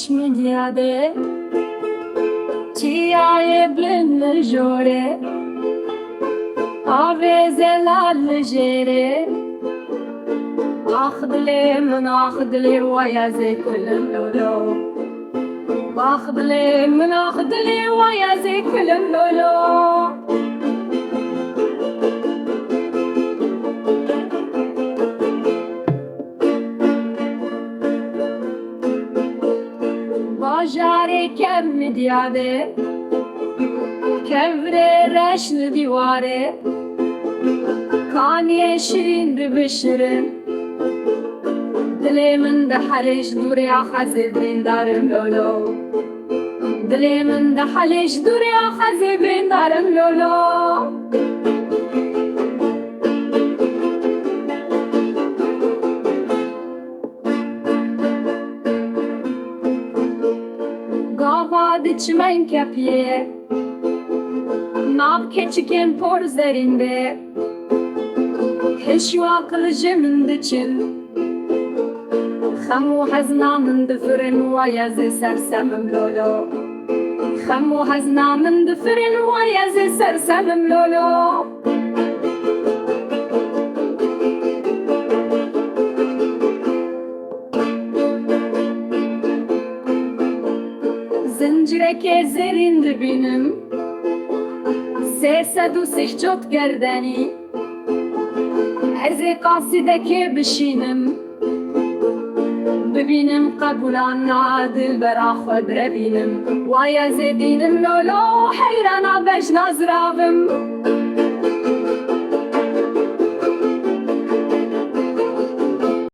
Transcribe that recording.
xweş Midyadê, Çiyayê bilind jorê, avê zelal jêrê, ax dilê min ax dilê waya zêkulin lolo, ax dilê min ax dilê waya zêkulin lolo. Bajarê kevn Midyadê, Kevirê reşn dîwarê, Kaniyên şîrîn dibişirin, Dilê min dihelê dûrê xezê birindarim lolo, Dilê min dihelê dûrê xezê birindarim lolo. Gava diçim Eynkepiyê, nav keçikên porzerîn bê, heşû aqil ji min diçin, xem û hezna min difirin waya zê sersemim lolo, xem û hezna min difirin waya zê sersemim lolo. Zincireke zerîn dibînim, sê sed û sih çot gerdenî, ez ê qasidekê bişînim, bibînim qebûlana dilbera xwe direbînim, waya zê bînim lolo, heyrana bejna ziravim.